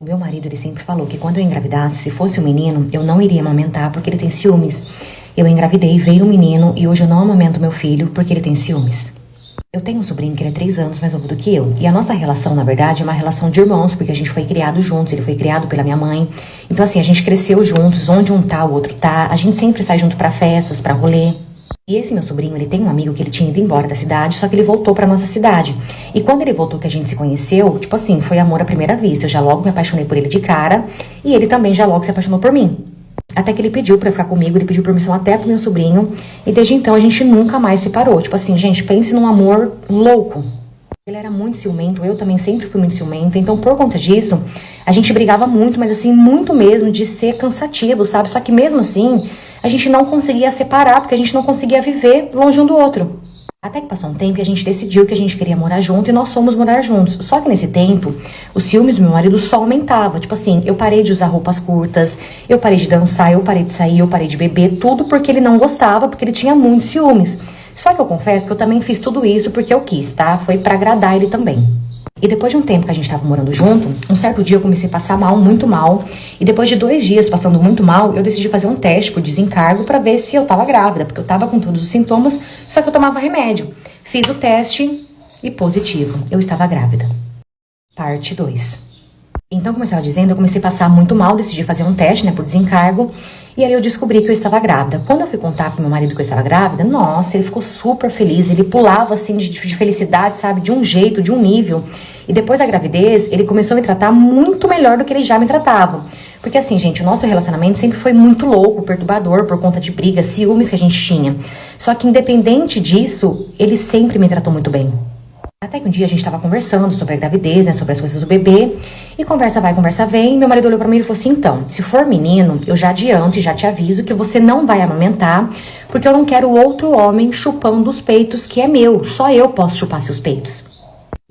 O meu marido, ele sempre falou que quando eu engravidasse, se fosse um menino, eu não iria amamentar porque ele tem ciúmes. Eu engravidei, veio um menino e hoje eu não amamento meu filho porque ele tem ciúmes. Eu tenho um sobrinho que ele é 3 anos mais novo do que eu. E a nossa relação, na verdade, é uma relação de irmãos, porque a gente foi criado juntos, ele foi criado pela minha mãe. Então assim, a gente cresceu juntos, onde um tá, o outro tá. A gente sempre sai junto pra festas, pra rolê. E esse meu sobrinho, ele tem um amigo que ele tinha ido embora da cidade, só que ele voltou pra nossa cidade. E quando ele voltou, que a gente se conheceu, tipo assim, foi amor à primeira vista. Eu já logo me apaixonei por ele de cara, e ele também já logo se apaixonou por mim. Até que ele pediu pra ficar comigo, ele pediu permissão até pro meu sobrinho, e desde então a gente nunca mais se separou. Tipo assim, gente, pense num amor louco. Ele era muito ciumento, eu também sempre fui muito ciumenta, então por conta disso, a gente brigava muito, mas assim, muito mesmo, de ser cansativo, sabe? Só que mesmo assim, a gente não conseguia separar, porque a gente não conseguia viver longe um do outro. Até que passou um tempo e a gente decidiu que a gente queria morar junto e nós fomos morar juntos. Só que nesse tempo, os ciúmes do meu marido só aumentavam. Tipo assim, eu parei de usar roupas curtas, eu parei de dançar, eu parei de sair, eu parei de beber, tudo porque ele não gostava, porque ele tinha muitos ciúmes. Só que eu confesso que eu também fiz tudo isso porque eu quis, tá? Foi pra agradar ele também. E depois de um tempo que a gente tava morando junto, um certo dia eu comecei a passar mal, muito mal. E depois de 2 dias passando muito mal, eu decidi fazer um teste por desencargo pra ver se eu tava grávida. Porque eu tava com todos os sintomas, só que eu tomava remédio. Fiz o teste e positivo. Eu estava grávida. Parte 2. Então, como eu estava dizendo, eu comecei a passar muito mal, decidi fazer um teste, né, por desencargo. E aí eu descobri que eu estava grávida. Quando eu fui contar pro meu marido que eu estava grávida, nossa, ele ficou super feliz. Ele pulava, assim, de felicidade, sabe? De um jeito, de um nível. E depois da gravidez, ele começou a me tratar muito melhor do que ele já me tratava. Porque assim, gente, o nosso relacionamento sempre foi muito louco, perturbador, por conta de brigas, ciúmes que a gente tinha. Só que independente disso, ele sempre me tratou muito bem. Até que um dia a gente tava conversando sobre a gravidez, né, sobre as coisas do bebê, e conversa vai, conversa vem, meu marido olhou pra mim e falou assim, então, se for menino, eu já adianto e já te aviso que você não vai amamentar, porque eu não quero outro homem chupando os peitos que é meu, só eu posso chupar seus peitos.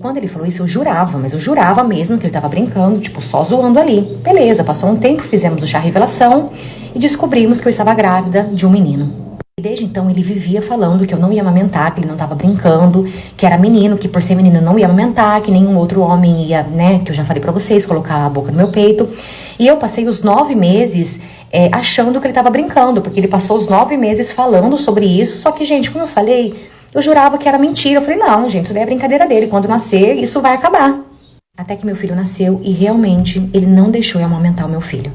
Quando ele falou isso, eu jurava, mas eu jurava mesmo que ele tava brincando, tipo, só zoando ali. Beleza, passou um tempo, fizemos o chá revelação e descobrimos que eu estava grávida de um menino. E desde então ele vivia falando que eu não ia amamentar, que ele não tava brincando, que era menino, que por ser menino eu não ia amamentar, que nenhum outro homem ia, né, que eu já falei pra vocês, colocar a boca no meu peito. E eu passei os 9 meses achando que ele tava brincando, porque ele passou os 9 meses falando sobre isso, só que, gente, como eu falei, eu jurava que era mentira. Eu falei, não, gente, isso daí é brincadeira dele, quando nascer, isso vai acabar. Até que meu filho nasceu e realmente ele não deixou eu amamentar o meu filho.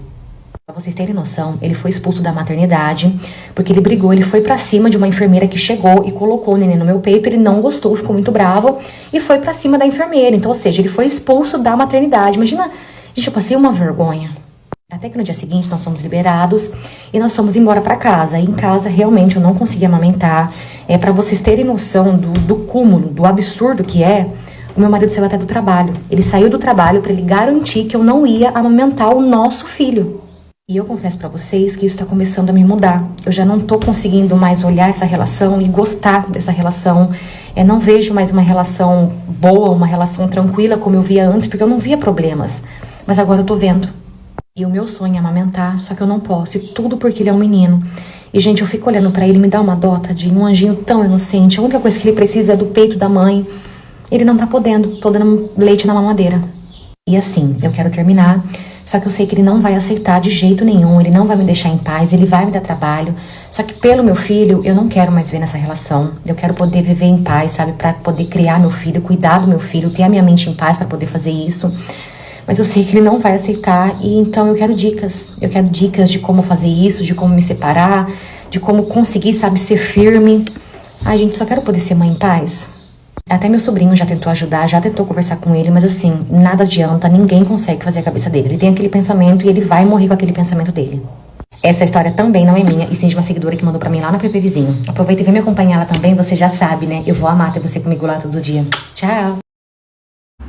Pra vocês terem noção, ele foi expulso da maternidade, porque ele brigou, ele foi pra cima de uma enfermeira que chegou e colocou o neném no meu peito, ele não gostou, ficou muito bravo e foi pra cima da enfermeira. Então, ou seja, ele foi expulso da maternidade. Imagina, gente, eu passei uma vergonha. Até que no dia seguinte nós fomos liberados e nós fomos embora pra casa. E em casa, realmente, eu não conseguia amamentar. Pra vocês terem noção do cúmulo, do absurdo que é, o meu marido saiu até do trabalho. Ele saiu do trabalho pra ele garantir que eu não ia amamentar o nosso filho. E eu confesso pra vocês que isso tá começando a me mudar. Eu já não tô conseguindo mais olhar essa relação e gostar dessa relação. Não vejo mais uma relação boa, uma relação tranquila como eu via antes, porque eu não via problemas. Mas agora eu tô vendo. E o meu sonho é amamentar, só que eu não posso. E tudo porque ele é um menino. E, gente, eu fico olhando pra ele, me dá uma dó, tadinho, um anjinho tão inocente. A única coisa que ele precisa é do peito da mãe. Ele não tá podendo, tô dando leite na mamadeira. E assim, eu quero terminar. Só que eu sei que ele não vai aceitar de jeito nenhum, ele não vai me deixar em paz, ele vai me dar trabalho. Só que pelo meu filho, eu não quero mais ver nessa relação. Eu quero poder viver em paz, sabe? Pra poder criar meu filho, cuidar do meu filho, ter a minha mente em paz pra poder fazer isso. Mas eu sei que ele não vai aceitar e então eu quero dicas. Eu quero dicas de como fazer isso, de como me separar, de como conseguir, sabe, ser firme. Ai, gente, só quero poder ser mãe em paz. Até meu sobrinho já tentou ajudar, já tentou conversar com ele, mas assim, nada adianta, ninguém consegue fazer a cabeça dele. Ele tem aquele pensamento e ele vai morrer com aquele pensamento dele. Essa história também não é minha, e sim de uma seguidora que mandou pra mim lá no PP Vizinho. Aproveita e vem me acompanhar lá também, você já sabe, né? Eu vou amar ter você comigo lá todo dia. Tchau!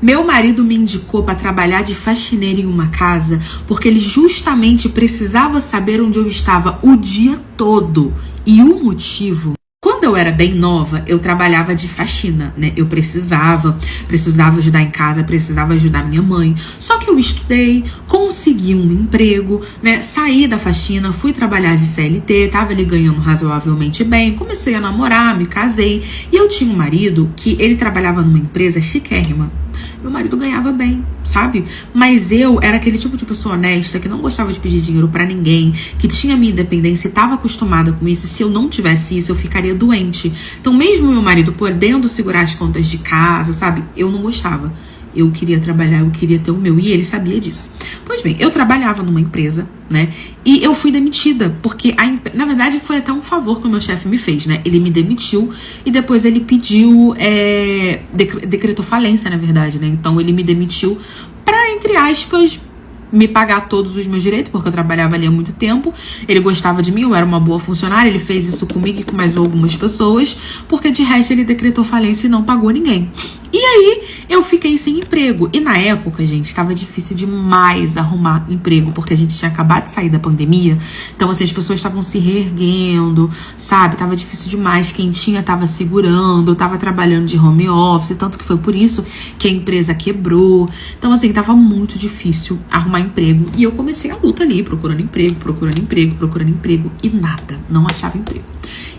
Meu marido me indicou para trabalhar de faxineira em uma casa porque ele justamente precisava saber onde eu estava o dia todo. E o motivo... Quando eu era bem nova, eu trabalhava de faxina, né? Eu precisava ajudar em casa, precisava ajudar minha mãe. Só que eu estudei, consegui um emprego, né? Saí da faxina, fui trabalhar de CLT, tava ali ganhando razoavelmente bem, comecei a namorar, me casei. E eu tinha um marido que ele trabalhava numa empresa chiquérrima. Meu marido ganhava bem, sabe? Mas eu era aquele tipo de pessoa honesta que não gostava de pedir dinheiro pra ninguém, que tinha minha independência e tava acostumada com isso. E se eu não tivesse isso, eu ficaria doente. Então, mesmo meu marido podendo segurar as contas de casa, sabe? Eu não gostava. Eu queria trabalhar, eu queria ter o meu. E ele sabia disso. Pois bem, eu trabalhava numa empresa, né? E eu fui demitida, porque na verdade foi até um favor que o meu chefe me fez, né? Ele me demitiu e depois ele pediu, decretou falência, na verdade, né? Então ele me demitiu pra, entre aspas, me pagar todos os meus direitos, porque eu trabalhava ali há muito tempo. Ele gostava de mim, eu era uma boa funcionária. Ele fez isso comigo e com mais algumas pessoas, porque de resto ele decretou falência e não pagou ninguém. E aí eu fiquei sem emprego. E na época, gente, estava difícil demais arrumar emprego, porque a gente tinha acabado de sair da pandemia. Então, assim, as pessoas estavam se reerguendo, sabe? Tava difícil demais. Quem tinha tava segurando, eu tava trabalhando de home office, tanto que foi por isso que a empresa quebrou. Então, assim, tava muito difícil arrumar emprego. E eu comecei a luta ali, procurando emprego e nada. Não achava emprego.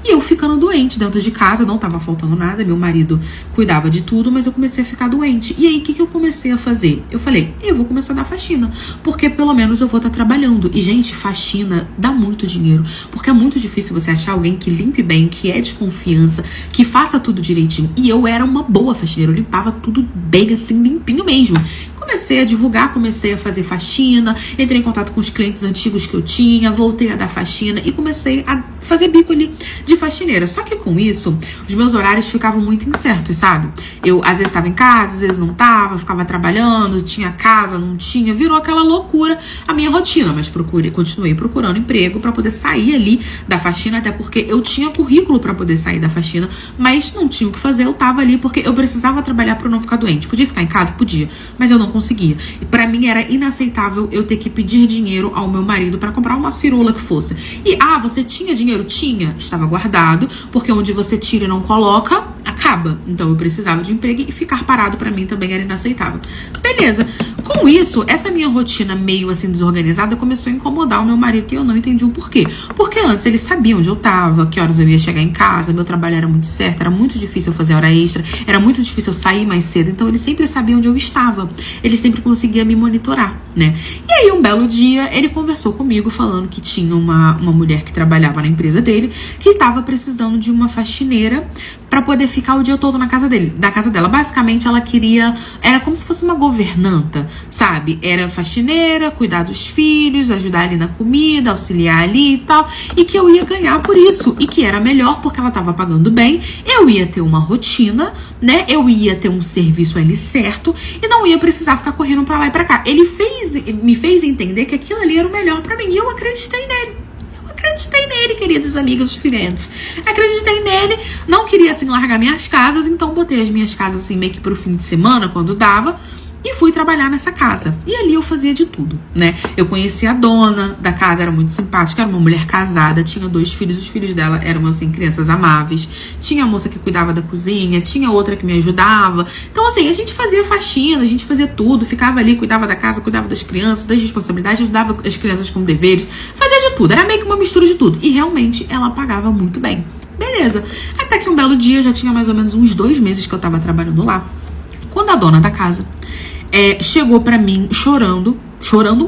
E eu ficando doente dentro de casa, não tava faltando nada, meu marido cuidava de tudo, mas eu comecei a ficar doente. E aí, o que eu comecei a fazer? Eu falei, eu vou começar a dar faxina, porque pelo menos eu vou estar trabalhando. E, gente, faxina dá muito dinheiro, porque é muito difícil você achar alguém que limpe bem, que é de confiança, que faça tudo direitinho. E eu era uma boa faxineira, eu limpava tudo bem, assim, limpinho mesmo. Comecei a divulgar, comecei a fazer faxina, entrei em contato com os clientes antigos que eu tinha, voltei a dar faxina e comecei a fazer bico ali de faxineira. Só que com isso, os meus horários ficavam muito incertos, sabe? Eu às vezes estava em casa, às vezes não estava, ficava trabalhando, tinha casa, não tinha, virou aquela loucura a minha rotina, mas continuei procurando emprego para poder sair ali da faxina, até porque eu tinha currículo para poder sair da faxina, mas não tinha o que fazer, eu tava ali porque eu precisava trabalhar para não ficar doente. Podia ficar em casa? Podia, mas eu não conseguia. E para mim era inaceitável eu ter que pedir dinheiro ao meu marido para comprar uma cirola que fosse. E, você tinha dinheiro? Tinha. Estava guardado, porque onde você tira e não coloca, acaba. Então eu precisava de emprego e ficar parado para mim também era inaceitável. Beleza. Com isso, essa minha rotina meio assim desorganizada começou a incomodar o meu marido, que eu não entendi o porquê. Porque antes ele sabia onde eu tava, que horas eu ia chegar em casa, meu trabalho era muito certo, era muito difícil eu fazer hora extra, era muito difícil eu sair mais cedo, então ele sempre sabia onde eu estava. Ele sempre conseguia me monitorar, né? E aí, um belo dia, ele conversou comigo falando que tinha uma mulher que trabalhava na empresa dele, que estava precisando de uma faxineira para poder ficar o dia todo na casa dela. Basicamente, ela queria... Era como se fosse uma governanta, sabe? Era faxineira, cuidar dos filhos, ajudar ali na comida, auxiliar ali e tal. E que eu ia ganhar por isso. E que era melhor porque ela tava pagando bem. Eu ia ter uma rotina, né? Eu ia ter um serviço ali certo. E não ia precisar ficar correndo pra lá e pra cá. Ele me fez entender que aquilo ali era o melhor pra mim. E eu acreditei nele. Acreditei nele, queridos amigos diferentes. Acreditei nele, não queria assim largar minhas casas, então botei as minhas casas assim meio que pro fim de semana, quando dava, e fui trabalhar nessa casa. E ali eu fazia de tudo, né? Eu conheci a dona da casa, era muito simpática, era uma mulher casada, tinha 2 filhos, os filhos dela eram assim, crianças amáveis. Tinha a moça que cuidava da cozinha, tinha outra que me ajudava. Então assim, a gente fazia faxina, a gente fazia tudo, ficava ali, cuidava da casa, cuidava das crianças, das responsabilidades, ajudava as crianças com deveres, fazia de tudo, era meio que uma mistura de tudo. E realmente ela pagava muito bem. Beleza. Até que um belo dia, já tinha mais ou menos uns 2 meses que eu tava trabalhando lá, quando a dona da casa chegou pra mim chorando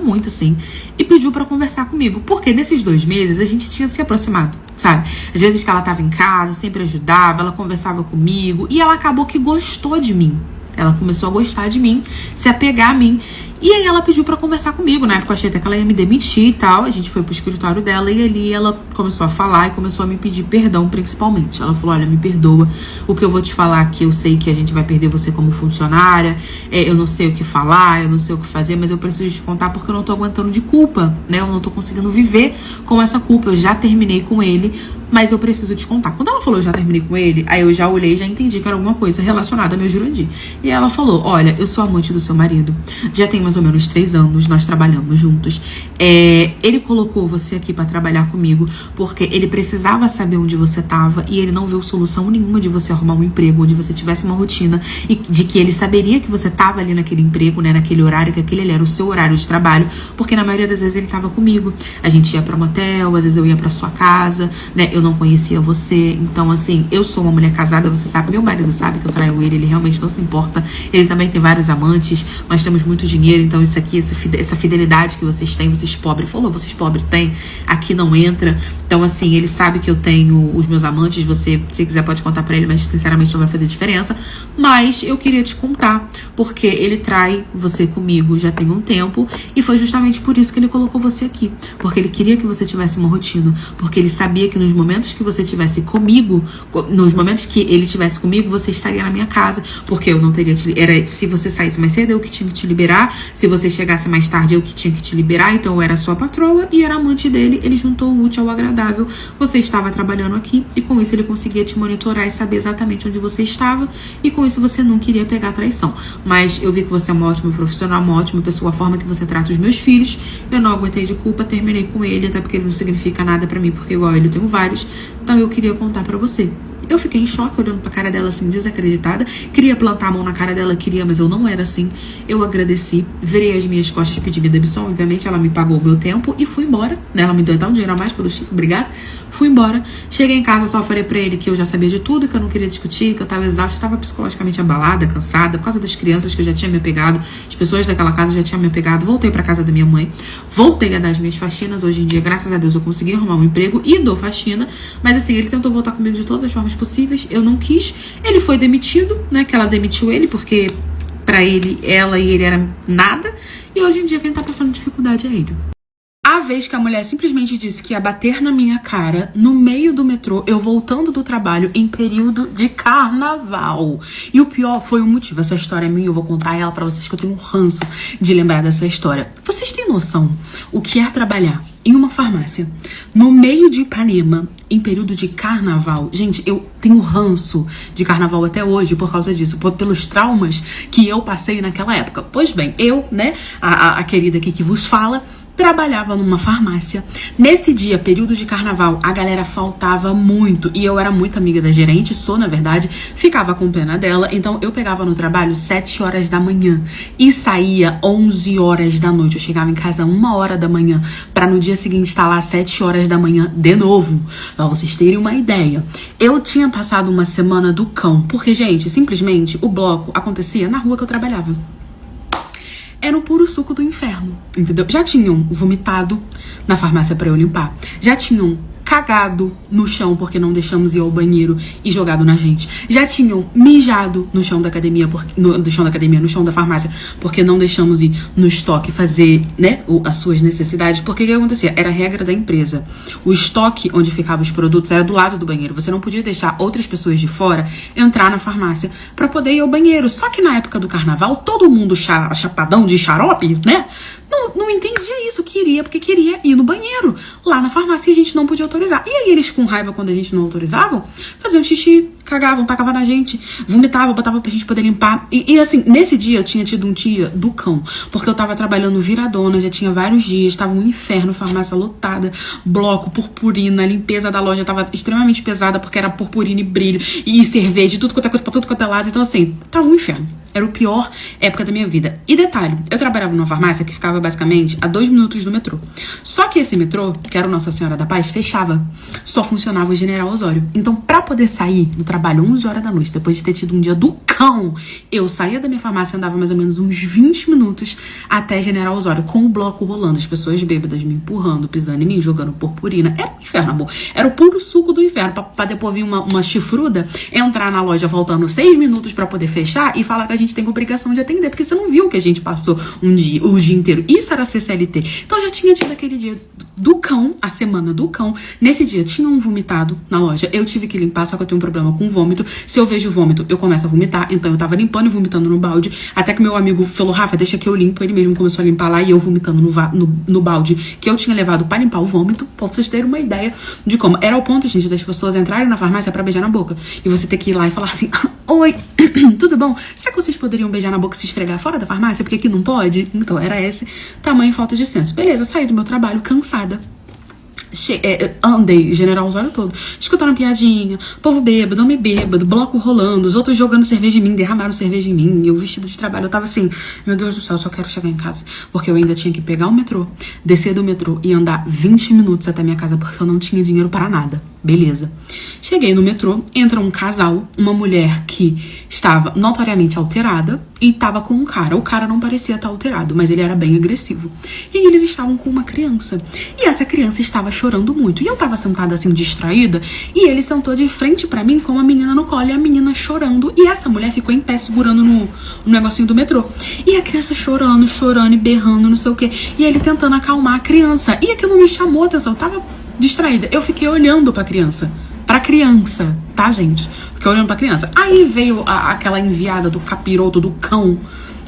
muito assim, e pediu pra conversar comigo, porque nesses 2 meses a gente tinha se aproximado, sabe? Às vezes que ela tava em casa, eu sempre ajudava, ela conversava comigo, e ela acabou que gostou de mim. Ela começou a gostar de mim, se apegar a mim. E aí ela pediu pra conversar comigo. Na época eu achei até que ela ia me demitir e tal. A gente foi pro escritório dela e ali ela começou a falar e começou a me pedir perdão, principalmente. Ela falou, olha, me perdoa. O que eu vou te falar aqui, eu sei que a gente vai perder você como funcionária. Eu não sei o que falar, eu não sei o que fazer, mas eu preciso te contar porque eu não tô aguentando de culpa, né? Eu não tô conseguindo viver com essa culpa. Eu já terminei com ele, mas eu preciso te contar. Quando ela falou, eu já terminei com ele, aí eu já olhei e já entendi que era alguma coisa relacionada ao meu Jurandir. E ela falou, olha, eu sou amante do seu marido. Já tem umas mais ou menos 3 anos, nós trabalhamos juntos. Ele colocou você aqui pra trabalhar comigo porque ele precisava saber onde você tava e ele não viu solução nenhuma de você arrumar um emprego onde você tivesse uma rotina e de que ele saberia que você tava ali naquele emprego, né, naquele horário, que aquele era o seu horário de trabalho, porque na maioria das vezes ele tava comigo. A gente ia pra motel, às vezes eu ia pra sua casa, né, eu não conhecia você. Então, assim, eu sou uma mulher casada, você sabe, meu marido sabe que eu traio ele realmente não se importa. Ele também tem vários amantes, nós temos muito dinheiro, então isso aqui, essa fidelidade que vocês têm, vocês pobres, falou, vocês pobres têm, aqui não entra. Então, assim, ele sabe que eu tenho os meus amantes, você, se quiser pode contar pra ele, mas sinceramente não vai fazer diferença. Mas eu queria te contar, porque ele trai você comigo já tem um tempo, e foi justamente por isso que ele colocou você aqui, porque ele queria que você tivesse uma rotina, porque ele sabia que nos momentos que você tivesse comigo, nos momentos que ele tivesse comigo, você estaria na minha casa, porque eu não teria se você saísse mais cedo, eu que tinha que te liberar, se você chegasse mais tarde, eu que tinha que te liberar. Então eu era sua patroa e era amante dele, ele juntou o útil ao agradável. Você estava trabalhando aqui e com isso ele conseguia te monitorar e saber exatamente onde você estava, e com isso você não queria pegar traição. Mas eu vi que você é uma ótima profissional, uma ótima pessoa, a forma que você trata os meus filhos, eu não aguentei de culpa, terminei com ele, até porque ele não significa nada pra mim, porque igual ele eu tenho vários. Então eu queria contar pra você. Eu fiquei em choque, olhando pra cara dela assim, desacreditada. Queria plantar a mão na cara dela, queria, mas eu não era assim. Eu agradeci, virei as minhas costas, pedi minha demissão. Obviamente ela me pagou o meu tempo e fui embora, né? Ela me deu até um dinheiro a mais pelo chifre, obrigada. Fui embora. Cheguei em casa, só falei pra ele que eu já sabia de tudo, que eu não queria discutir, que eu tava exausta, tava psicologicamente abalada, cansada, por causa das crianças que eu já tinha me apegado, as pessoas daquela casa já tinham me apegado. Voltei pra casa da minha mãe, voltei a dar as minhas faxinas. Hoje em dia, graças a Deus, eu consegui arrumar um emprego e dou faxina. Mas assim, ele tentou voltar comigo de todas as formas possíveis, eu não quis. Ele foi demitido, né, que ela demitiu ele, porque pra ele, ela e ele era nada. E hoje em dia quem tá passando dificuldade é ele. A vez que a mulher simplesmente disse que ia bater na minha cara no meio do metrô, eu voltando do trabalho em período de carnaval. E o pior foi o motivo. Essa história é minha, eu vou contar ela pra vocês, que eu tenho um ranço de lembrar dessa história. Vocês têm noção o que é trabalhar em uma farmácia no meio de Ipanema em período de carnaval? Gente, eu tenho ranço de carnaval até hoje por causa disso, pelos traumas que eu passei naquela época. Pois bem, eu, né, a querida aqui que vos fala, trabalhava numa farmácia. Nesse dia, período de carnaval, a galera faltava muito e eu era muito amiga da gerente, sou na verdade, ficava com pena dela. Então eu pegava no trabalho 7 horas da manhã e saía 11 horas da noite. Eu chegava em casa 1 hora da manhã pra no dia seguinte estar lá 7 horas da manhã de novo, pra vocês terem uma ideia. Eu tinha passado uma semana do cão, porque, gente, simplesmente o bloco acontecia na rua que eu trabalhava. Era o puro suco do inferno, entendeu? Já tinham vomitado na farmácia pra eu limpar. Já tinham cagado no chão porque não deixamos ir ao banheiro e jogado na gente. Já tinham mijado no chão da academia, no chão da farmácia, porque não deixamos ir no estoque fazer, né, as suas necessidades. Porque o que acontecia? Era a regra da empresa. O estoque onde ficavam os produtos era do lado do banheiro. Você não podia deixar outras pessoas de fora entrar na farmácia pra poder ir ao banheiro. Só que na época do carnaval, todo mundo chapadão de xarope, né? Não entendia isso, porque queria ir no banheiro lá na farmácia e a gente não podia autorizar. E aí eles, com raiva, quando a gente não autorizavam, faziam xixi, cagavam, tacavam na gente, vomitavam, botavam pra gente poder limpar. E assim, nesse dia eu tinha tido um dia do cão, porque eu tava trabalhando viradona, já tinha vários dias, tava um inferno, farmácia lotada, bloco, purpurina, a limpeza da loja tava extremamente pesada, porque era purpurina e brilho, e cerveja, tudo quanto é coisa, pra tudo quanto é lado. Então assim, tava um inferno. Era o pior época da minha vida. E detalhe, eu trabalhava numa farmácia que ficava basicamente a 2 minutos do metrô. Só que esse metrô, que era o Nossa Senhora da Paz, fechava. Só funcionava o General Osório. Então, pra poder sair do trabalho 11 horas da noite, depois de ter tido um dia do cão, eu saía da minha farmácia, andava mais ou menos uns 20 minutos até General Osório, com o bloco rolando, as pessoas bêbadas me empurrando, pisando em mim, jogando purpurina. Era um inferno, amor. Era o puro suco do inferno. Pra depois vir uma chifruda, entrar na loja faltando 6 minutos pra poder fechar e falar que a gente tem obrigação de atender, porque você não viu o que a gente passou o dia inteiro. Isso era CCLT. Então eu já tinha tido aquele dia do cão, a semana do cão. Nesse dia tinha um vomitado na loja. Eu tive que limpar, só que eu tenho um problema com vômito. Se eu vejo vômito, eu começo a vomitar. Então eu tava limpando e vomitando no balde. Até que meu amigo falou, Rafa, deixa que eu limpo. Ele mesmo começou a limpar lá e eu vomitando no balde que eu tinha levado pra limpar o vômito. Pra vocês terem uma ideia de como. Era o ponto, gente, das pessoas entrarem na farmácia pra beijar na boca. E você ter que ir lá e falar assim, oi, tudo bom? Será que vocês poderiam beijar na boca e se esfregar fora da farmácia? Porque aqui não pode? Então era esse tamanho e falta de senso. Beleza, saí do meu trabalho cansada. Andei, general os olhos todo, escutando piadinha, povo bêbado, homem bêbado, bloco rolando, os outros jogando cerveja em mim, derramaram cerveja em mim, eu vestida de trabalho, eu tava assim, meu Deus do céu, eu só quero chegar em casa, porque eu ainda tinha que pegar o metrô, descer do metrô e andar 20 minutos até minha casa, porque eu não tinha dinheiro para nada. Beleza. Cheguei no metrô, entra um casal, uma mulher que estava notoriamente alterada e estava com um cara. O cara não parecia estar alterado, mas ele era bem agressivo. E eles estavam com uma criança. E essa criança estava chorando muito. E eu estava sentada assim, distraída, e ele sentou de frente pra mim com a menina no colo e a menina chorando. E essa mulher ficou em pé segurando no negocinho do metrô. E a criança chorando e berrando, não sei o quê. E ele tentando acalmar a criança. E aquilo me chamou a atenção. Eu tava distraída. Eu fiquei olhando pra criança. Pra criança, tá, gente? Fiquei olhando pra criança. Aí veio aquela enviada do capiroto, do cão,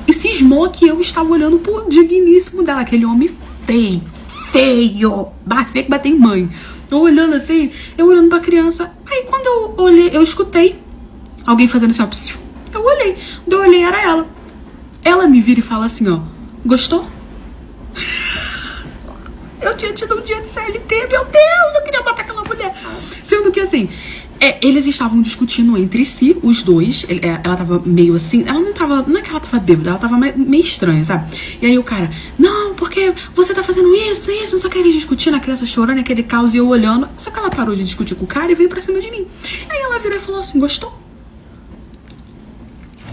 e cismou que eu estava olhando pro digníssimo dela. Aquele homem feio. Feio que bateu em mãe. Eu olhando assim, eu olhando pra criança. Aí quando eu olhei, eu escutei alguém fazendo assim, ó. Psiu. Eu olhei. Quando eu olhei, era ela. Ela me vira e fala assim, ó. Gostou? Eu tinha tido um dia de CLT, meu Deus, eu queria matar aquela mulher. Sendo que assim, eles estavam discutindo entre si, os dois. Ela tava meio assim, ela não tava, não é que ela tava bêbada, ela tava meio estranha, sabe? E aí o cara, não, porque você tá fazendo isso, só que eles discutindo, a criança chorando, aquele caos e eu olhando. Só que ela parou de discutir com o cara e veio pra cima de mim. Aí ela virou e falou assim, gostou?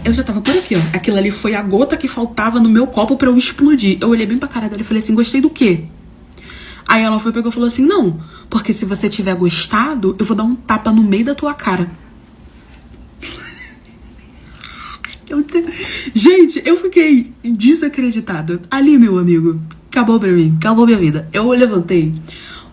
Eu já tava por aqui, ó. Aquilo ali foi a gota que faltava no meu copo pra eu explodir. Eu olhei bem pra cara dela e falei assim, gostei do quê? Aí ela pegou e falou assim, não, porque se você tiver gostado, eu vou dar um tapa no meio da tua cara. Gente, eu fiquei desacreditada. Ali, meu amigo, acabou pra mim, acabou minha vida. Eu levantei,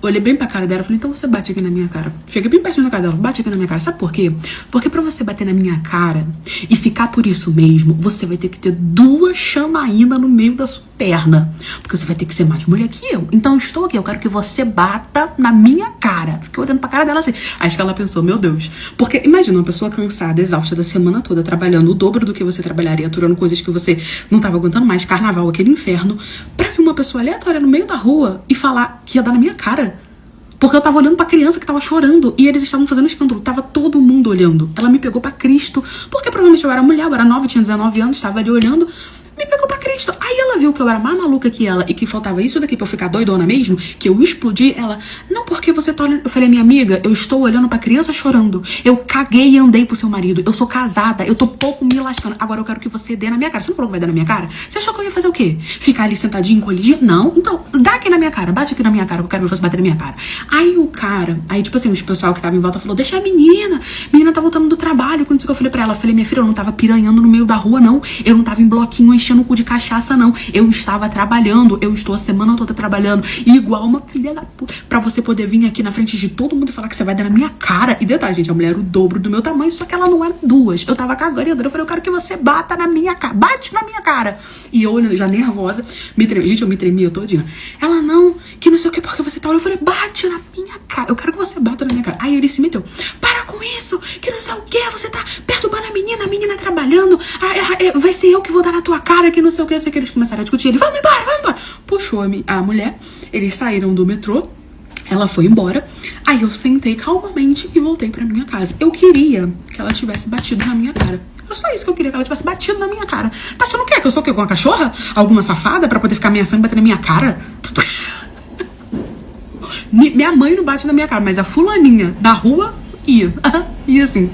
olhei bem pra cara dela e falei, então você bate aqui na minha cara. Cheguei bem pertinho da cara dela, bate aqui na minha cara. Sabe por quê? Porque pra você bater na minha cara e ficar por isso mesmo, você vai ter que ter 2 chamaínas no meio da sua perna. Porque você vai ter que ser mais mulher que eu. Então eu estou aqui, eu quero que você bata na minha cara. Fiquei olhando pra cara dela assim. Acho que ela pensou, meu Deus. Porque imagina uma pessoa cansada, exausta da semana toda, trabalhando o dobro do que você trabalharia, aturando coisas que você não tava aguentando mais, carnaval, aquele inferno, pra vir uma pessoa aleatória no meio da rua e falar que ia dar na minha cara. Porque eu tava olhando pra criança que tava chorando e eles estavam fazendo escândalo. Tava todo mundo olhando. Ela me pegou pra Cristo. Porque provavelmente eu era mulher, eu era nova, tinha 19 anos, tava ali olhando. Me pegou pra Cristo. Aí ela viu que eu era mais maluca que ela e que faltava isso daqui pra eu ficar doidona mesmo, que eu explodi. Ela, não, porque você tá olhando. Eu falei, minha amiga, eu estou olhando pra criança chorando. Eu caguei e andei pro seu marido. Eu sou casada, eu tô pouco me lascando. Agora eu quero que você dê na minha cara. Você não falou que vai dar na minha cara? Você achou que eu ia fazer o quê? Ficar ali sentadinho, encolhidinho? Não. Então, dá aqui na minha cara, bate aqui na minha cara, que eu quero ver você bater na minha cara. Aí o cara, aí tipo assim, os pessoal que tava em volta falou, deixa a menina tá voltando do trabalho. Quando isso que eu falei pra ela, eu falei, minha filha, eu não tava piranhando no meio da rua, não. Eu não tava em bloquinho enchendo o cu de cachaça, não. Eu estava trabalhando, eu estou a semana toda trabalhando, igual uma filha da puta, pra você poder vir aqui na frente de todo mundo e falar que você vai dar na minha cara. E detalhe, gente, a mulher era o dobro do meu tamanho, só que ela não era 2. Eu tava cagando e andando, eu falei, eu quero que você bata na minha cara, bate na minha cara. E eu olhando, já nervosa, me tremia, gente, eu me tremia todinha. Ela, não, que não sei o que, porque você tá olhando. Eu falei, bate na minha cara, eu quero que você bata na minha cara. Aí ele se meteu, para com isso, que não sei o que, você tá perturbando a menina trabalhando, vai ser eu que vou dar na tua cara, que não sei o que, sei que eles começaram a discutir, ele, vamos embora, puxou a mulher, eles saíram do metrô, ela foi embora, aí eu sentei calmamente e voltei pra minha casa. Eu queria que ela tivesse batido na minha cara. Era só isso que eu queria, que ela tivesse batido na minha cara. Tá achando o quê? Que eu sou o quê? Uma cachorra? Alguma safada pra poder ficar ameaçando e bater na minha cara? Minha mãe não bate na minha cara, mas a fulaninha da rua ia. Ia assim.